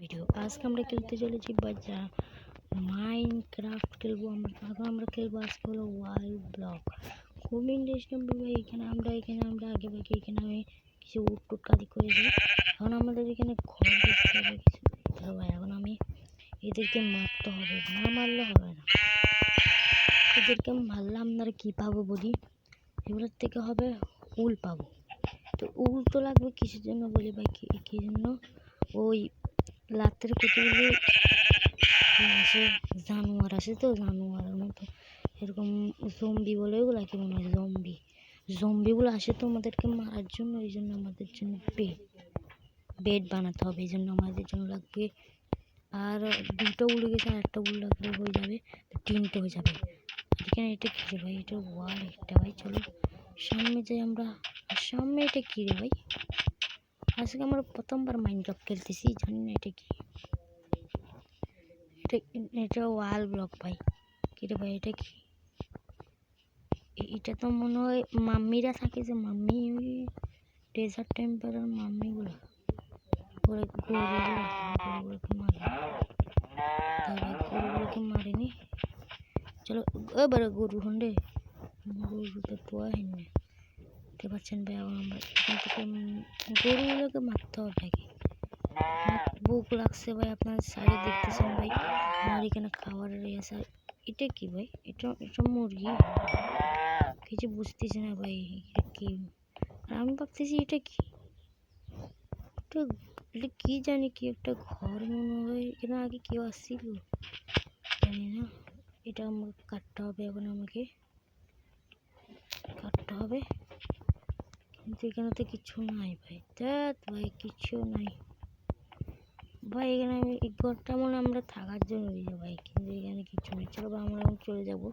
Video আজকে আমরা খেলতে চলেছি বাচ্চা মাইনক্রাফট খেলবো আমরা খেলবো আজকে হলো ওয়াল ব্লক। খুব ইন্টারেস্টিং ভাই। এখানে আমরা আগে ভাগে এখানে আমি কিছু উট কাদি করেছি। এখন আমাদের এখানে ঘর দেখতে হবে কিছু। ভাই এখন আমি এদেরকে মারতে হবে, না মারলে হবে না। এদেরকে মারলে আপনারা কী পাবো বলি, এগুলোর থেকে হবে উল পাবো। তো উল তো লাগবে কিসের জন্য বলি ভাই, কী জন্য, ওই রাতের কতগুলো আসে জানোয়ার আসে, তো জানোয়ারের মতো এরকম জম্বি বলে ওগুলো কি মনে হয়, জম্বিগুলো আসে তো আমাদেরকে মারার জন্য। এই জন্য আমাদের জন্য বেড বানাতে হবে। এই জন্য আমাদের জন্য লাগবে আর দুটো উড়ে গেছে, আর একটা উল লাগলে হয়ে যাবে, তিনটে হয়ে যাবে। এখানে এটা কী রে ভাই, এটা ওয়াল একটা ভাই। চলো সামনে যাই আমরা। সামনে এটা কী রে ভাই, আজকে আমরা প্রথমবার মাইনক্রাফট খেলতেছি, জানি না এটা কি। এটা ওয়াল ব্লক ভাই। কী রে ভাই এটা কি, এটা তো মনে হয় মাম্মিরা থাকে, যে মাম্মি ডেজার্ট টেম্পারের মাম্মিগুলো গরুগুলোকে মারেনি। চলো এবার গরু হন্ডে গরু তো তোয়া হয়নি, দেখতে পাচ্ছেন ভাই। আমরা এখান থেকে গরুগুলোকে মারতে হবে আগে। বুক লাগছে ভাই, আপনার সাইডে দেখতেছেন ভাই আমার এখানে খাবারের আছে। এটা কি ভাই, এটা মুরগি, কিছু বুঝতেছি না ভাই এটা কি। আর আমি ভাবতেছি এটা কি, এটা কি জানি, কি একটা ঘর মনে হয়। এখানে আগে কেউ আসছিল জানি না। এটা আমাকে কাটতে হবে, এখন আমাকে কাটতে হবে, কিন্তু এখানে তো কিছু নাই ভাই। দেখ ভাই কিছু নাই ভাই। এখানে আমি এই ঘরটা মনে আমরা থাকার জন্য দিই ভাই, কিন্তু এখানে কিছু নেই। চলো ভাই আমরা এখন চলে যাব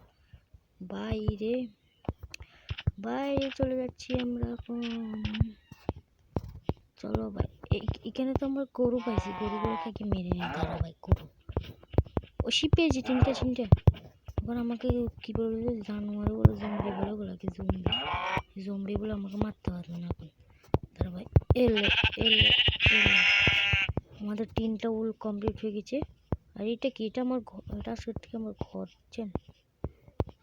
বাইরে, বাইরে চলে যাচ্ছি আমরা এখন। চলো ভাই এখানে তো আমরা গরু পাইছি, গরুগুলোকে মেরে নিই। দাঁড়া ভাই, গরু ওষি পেয়েছি তিনটা। এবার আমাকে কী বলবো, জানোয়ার বলে জম্বি বলে, ওগুলোকে জম্বি বলে আমাকে মারতে পারবে না এখন। দাঁড়া ভাই, এলে আমাদের তিনটা উল কমপ্লিট হয়ে গেছে। আর এটা কি, এটা আমার ঘর, এটা সত্যি আমার ঘর বুঝছেন।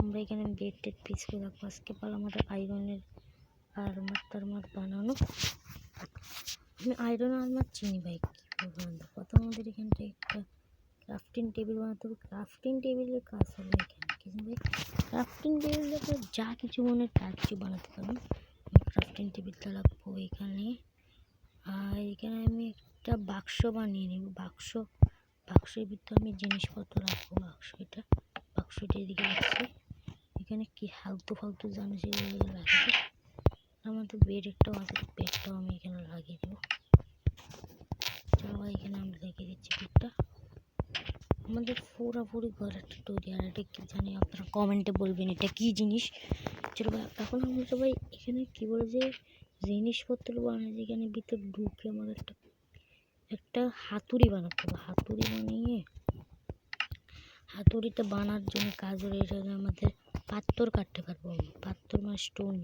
আমরা এখানে বেড টেড পিস করে রাখবো। আজকে পাল আমাদের আয়রনের আর্মার বানানো। আমি আয়রন আর্মার চিনি ভাই, কী বলবো। প্রথম আমাদের এখানটা একটা ক্রাফটিং টেবিল বানাতে হবে। ক্রাফটিং টেবিলের কাজ হবে এখানে কিছু ভাই। ক্রাফটিং টেবিল আপনার যা কিছু মনে তা কিছু বানাতে পারবেন। ক্রাফটিং টেবিলটা রাখবো এখানে। আর এখানে আমি একটা বাক্স বানিয়ে নেব। বাক্সের ভিতরে আমি জিনিসপত্র রাখবো। বাক্সটা এদিকে রাখছি। এখানে কি ফালতু জানো সেগুলো লাগিয়ে, আমাদের বেড একটাও আছে, বেডটাও আমি এখানে লাগিয়ে দেবো। চলো এখানে আমি লাগিয়ে দিচ্ছি বেডটা। আমাদের পুরোপুরি ঘর একটা তৈরি। আর এটা কি জানি, আপনারা কমেন্টে বলবেন এটা কি জিনিস। চলো ভাই এখন আমরা সবাই এখানে কী বলে যে জিনিসপত্র বানাই, এখানে ভিতরে ঢুকে আমাদের একটা হাতুড়ি বানাতে হবে। হাতুড়ি বানিয়ে, হাতুড়িটা বানার জন্য কাজ হলে এটা আমাদের পাথর কাটতে পারবো। পাথর মানে স্টোন,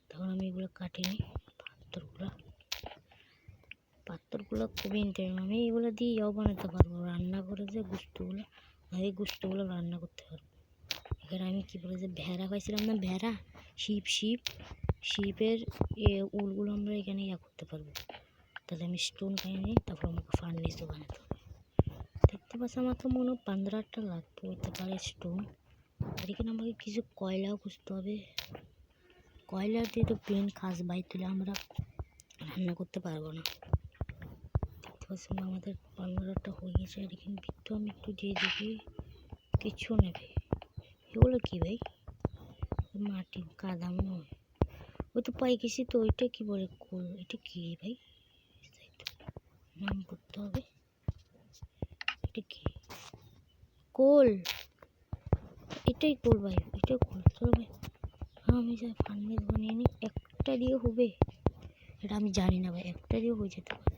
তখন আমি এগুলো কাটিনি। পাথরগুলো খুবই ইন্টারেস্টিং। আমি এগুলো দিয়ে ইয়াও বানাতে পারবো, রান্না করে যে গোস্তগুলো রান্না করতে পারবো। এখানে আমি কী বলে যে ভেড়া পাইছিলাম না, ভেড়া শিপের উলগুলো আমরা এখানে করতে পারবো। তাহলে আমি স্টোন পাই নিই, তারপর আমাকে ফার্নিশও বানাতে হবে। দেখতে পাচ্ছি আমার তো মনে হয় 15টা লাগবে হতে পারে স্টোন। আর এখানে আমাকে কিছু কয়লাও খুঁজতে হবে। কয়লা দিয়ে তো প্লেন কাজ বাই তুলে আমরা রান্না করতে পারবো না। দেখতে পাচ্ছি আমাদের 15টা হয়ে গেছে। আর এখানে ভিতরে আমি একটু দিয়ে দেখি কিছু নেবে। এগুলো কি ভাই, মাটি কাদা মনে হয়। ওই তো পাই গেছি তো, ওইটা কি বলে কোল, এটা কি ভাই, নাম করতে হবে। এটা কি কোল, এটাই কোল ভাই, এটাই কোল। চলো ভাই আমি যা ফার্নেস বানিয়ে নিই। একটা দিয়ে হবে এটা আমি জানি না ভাই, একটা দিয়ে হয়ে যেতে পারে।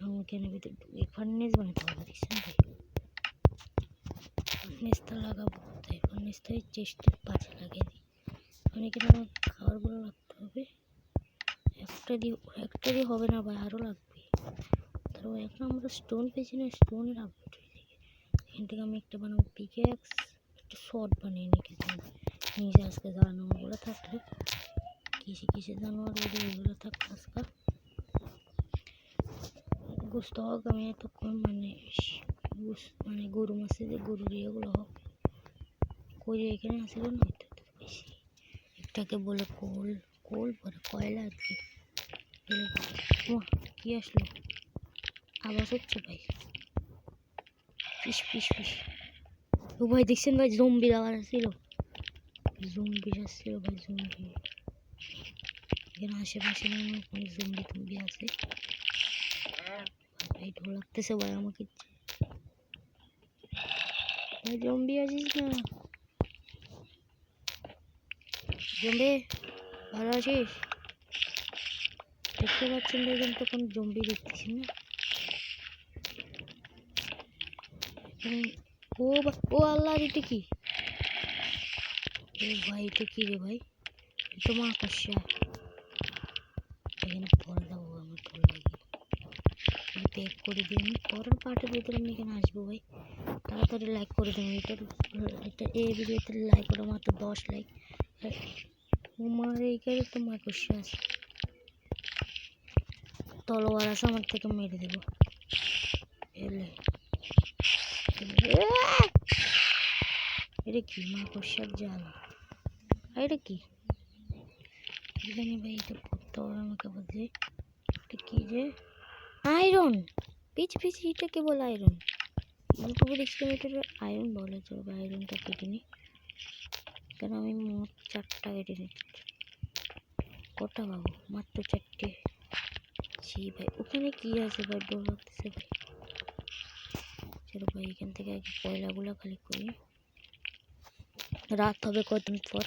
আমি কেন ভিতরে ফার্নেস বানাতে হবে, দেখছেন ভাই। ফার্নেসটা লাগাবো কোথায়, ফার্নেসটা চেষ্টের পাশে লাগিয়ে দিই। এখানে আমার খাবারগুলো রাখতে হবে। একটা দিয়ে হবে না ভাই, আরও লাগবে। তার তো এখন আমরা স্টোন পেয়েছি না, স্টোনের আপডেট হয়ে যায়। এখান থেকে আমি একটা বানাবো পিকেক্স, একটা শর্ট বানিয়ে নিয়েছি নিজে। আজকে জানোয়ারগুলো থাকলে কিসে জানোয়ার এগুলো থাকলে আজকে গোস্ত হোক। আমি এতক্ষণ মানে গরু মাছে যে গরুর ইয়েগুলো হোক করে এখানে আসিল না, বেশি একটাকে বলে কোল পরে কয়লা আর কি। কি আসলো আওয়াজ হচ্ছে ভাই, পিস। ও ভাই দেখছেন ভাই, জম্বির আওয়াজ আসছিল, জম্বি আসছিল ভাই, জম্বি এখানে আশেপাশে মনে হয় কোনো জম্বি আছে ভাই। ঢোল লাগতেছে ভাই আমাকে, ভাই জম্বি আছিস না? জম্বি ভালো আছিস? দেখতে পাচ্ছেন দেখেন তো কোনো জম্বি দেখতেছি না। ও আল্লাহ, এটা কি ভাই? এটা কি রে ভাই? এটা মাকড়সা। এখানে পরে যাবো, আমার ঢোল লাগে প্যাক করে দিই আমি। পরের পার্টের ভিতরে আমি এখানে আসবো ভাই। তাড়াতাড়ি লাইক করে দেবেন এটা এই ভিডিওতে লাইক করে মাত্র 10 লাইক। আমার এইখানে তো মাকড়সা আছে, তলোয়ার আছে, আমার থেকে মেরে দেবো এলে। এটা কি মাকড়সার জাল? এটা কি এখানে ভাই? এটা পড়তে হবে আমাকে বলছে। এটা কি যে আয়রন? পিছি এটাকে বলে আয়রন। ইউটিউবে দেখছি এটা আয়রন বলে, চলবে। আয়রনটা কেটে নিই, কেন আমি মোট 4টা কেটে নিচ্ছি। কটা পাবো? মাত্র 4টে। জি ভাই, ওখানে কি আছে ভাই? ডর লাগতেছে ভাই। চলো ভাই, এখান থেকে আগে কয়লাগুলো খালি করি, রাত হবে কদিন পর।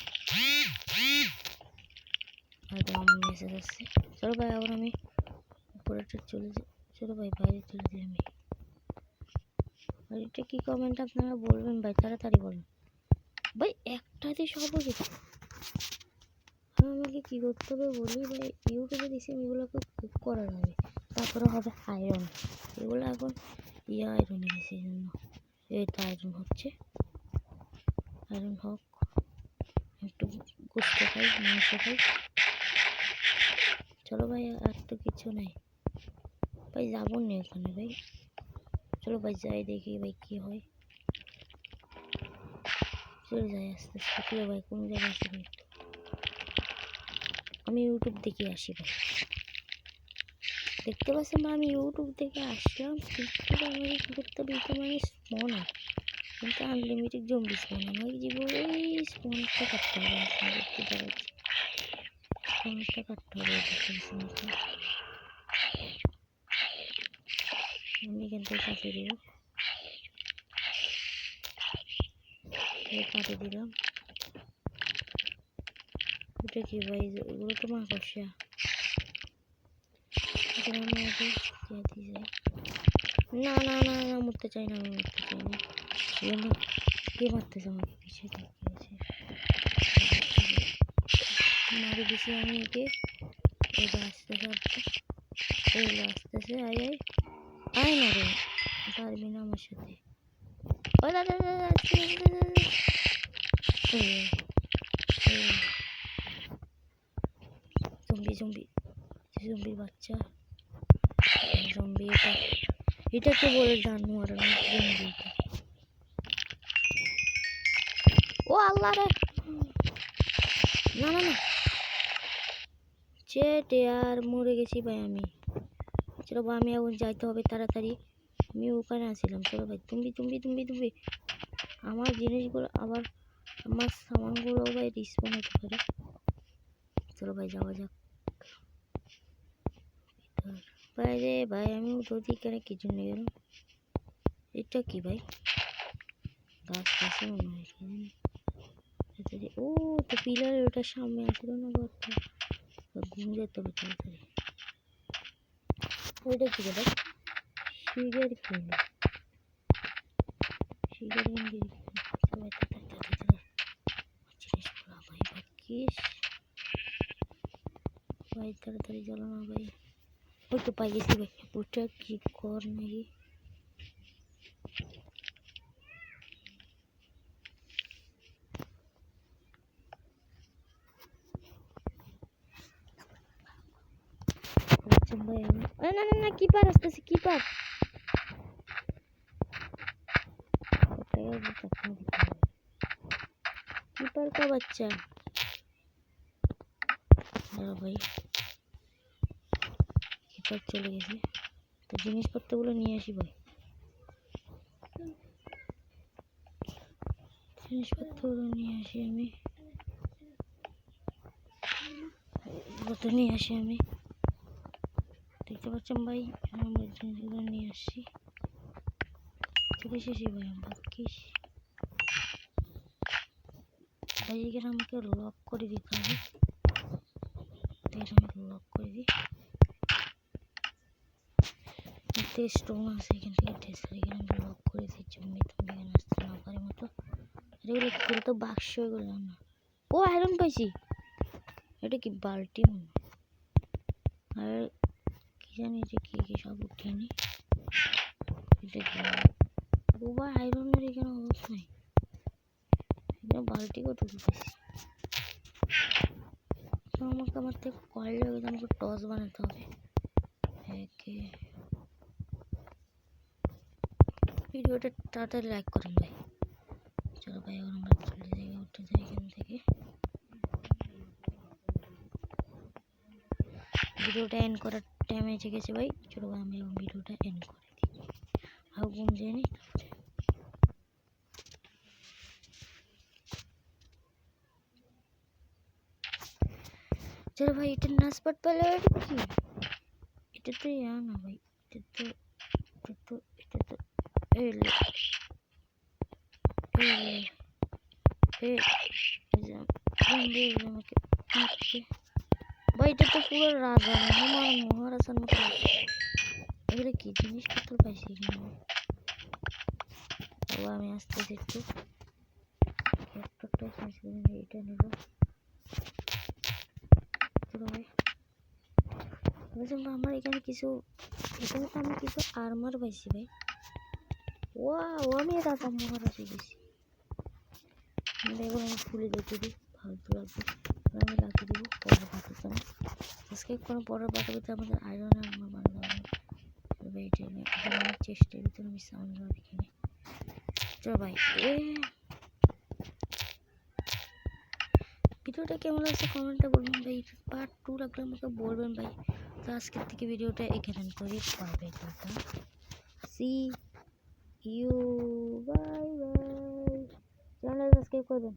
মেসেজ আসছে। চলো ভাই, আবার আমি উপরেটা চলে যাই। চলো ভাই, বাইরে চলে যাই আমি। আর এটা কি কমেন্ট আপনারা বলবেন ভাই, তাড়াতাড়ি বলুন ভাই। একটাতে সব হয়ে যেত। আমাকে কী করতে হবে বলি ভাই? ইউটিউবে দেখছি এগুলোকে কুক করা যাবে, তারপরে হবে আয়রন। এগুলো এখন আয়রন গেছে, এই জন্য এটা আয়রন হচ্ছে। আয়রন হোক, একটু গোস্ত খাই, মাংস খাই। চলো ভাই, আর তো কিছু নাই ভাই, যাবো না ওখানে ভাই। চলো ভাই যাই, দেখি ভাই কি হয়। চলে যাই আস্তে আস্তে ভাই। কোন জায়গায় আসি ভাই? আমি ইউটিউব দেখে আসি ভাই। দেখতে পাচ্ছেন না, আমি ইউটিউব থেকে আসলাম, কিন্তু আমাকে কী করতে হবে? এটা মানে স্পনার, কিন্তু আনলিমিটেড জম্বি স্পন। আমাকে জীবন ওই স্পনটা কাটতে হবে। দেখতে দেখাচ্ছি, স্পনটা কাটতে হবে। আমি এখান থেকে কাটিয়ে দেবো, কাটিয়ে দিলাম। এটা কি ভাই? এগুলো তো মাকড়সা। আমি আগে যেতে চাই না, মরতে চাই না, আমি মরতে চাই না। কে মারতেছে আমাকে? পিছিয়ে তাকিয়েছে, মারি দিছি আমি একে। এটা আসতেছে, এগুলো আসতেছে। আয় না রে, পারবি না আমার সাথে। ও দাদা জম্বির বাচ্চা। জম্বি এটাকে বলে জানোয়ার, জম্বি। ও আল্লাহ রে, না চেট আর মরে গেছি ভাই আমি। চলো ভাই, আমি এখন যাইতে হবে তাড়াতাড়ি। আমি ওখানে আসছিলাম। চলো ভাই, তুমি আমার জিনিসগুলো আবার, আমার সামানগুলো ভাই রিস্পন হতে পারে। চলো ভাই, যাওয়া যাক ভাই। রে ভাই, আমি উঠোতে কেন কিছু নেই গেল। এটা কি ভাই? গাছ গাছে মনে হয়। ও তো পিলারের ওটার সামনে আসলো না ঘরটা, ঘুম যেতে হবে তাড়াতাড়ি। ওইটা কি ভাই? সিগার কিনে সিগার কিনে জিনিসগুলো ভাই ভাগ্যিস ভাই, তাড়াতাড়ি চলো না ভাই। ওই তো পাই গেছি ভাই, ওটা কি কর নাকি ভাই আমি না না না কিপার আসতেছে কিপার कीपर का बच्चा हेलो भाई कीपर चले गए तो জিনিসপত্রগুলো নিয়ে আসি ভাই জিনিসপত্রগুলো নিয়ে আসি আমি দেখতে পাচ্ছেন ভাই আমরা জিনিসগুলো নিয়ে আসি চলে এসেছি ভাই আমরা কি ভাই এখানে আমাকে লক করে দিতে হবে আমি লক করে দিই স্টোন আছে এখান থেকে টেস্টার এখানে আমি লক করে দিই জমি তুমি এখানে আসতে না পারে মতো এগুলো খুলে তো বাক্স এগুলো না ও আয়রন পাইছি এটা কি বালতি আর কি জানি যে কি সব উঠিয়ে নি এটা কি বাবা আয়রনের এখানে অবস্থা নাই এখানে বালতি কতটুকু পাইছি আমাকে আমার থেকে কয়েল লাগে আমাকে টস বানাতে হবে একে ভিডিওটা তাড়াতাড়ি লাইক করেন ভাই চলো ভাই এখন আমরা চলে যাই উঠে যাই এখান থেকে ভিডিওটা এন্ড করার টাইম এসে গেছে ভাই চলো ভাই আমি এখন ভিডিওটা এন্ড করে দিই আর ঘুম যেয়ে নি चलो भाई इतना नासपत पहले की इतना तो यहाँ ना भाई इतना तो ए ले भाई इतना तो पूरा राजा है हमारा महाराजा मतलब ये की जिनिस पत्र पाइছি अब আমি আস্তে একটু ল্যাপটপটা চেঞ্জ করে নিই এটা নেব আমার এখানে কিছু এখানে তো আমি কিছু আর্মার পাইছি ভাই ওয়াও আমি রাজা মহারাজ হয়ে গেছি এখন আমি ফুলে দেখে দিই ফালতু লাগবে আমি লাগিয়ে দিব পরের পাতাতে না আজকে কোনো পরের পাতাতে আমাদের আয়রনের আর্মার বানাতে হবে ভাই এটা আমি আমার চেষ্টার ভিতরে আমি সাউন্ড এখানে চলো ভাই ভিডিওটা কেমন লাগছে কমেন্টে বলবেন ভাই পার্ট 2 লাগলে আমাকে বলবেন ভাই তো আজকের থেকে ভিডিওটা এখানে করে পারবে tata see you bye bye channel subscribe করবেন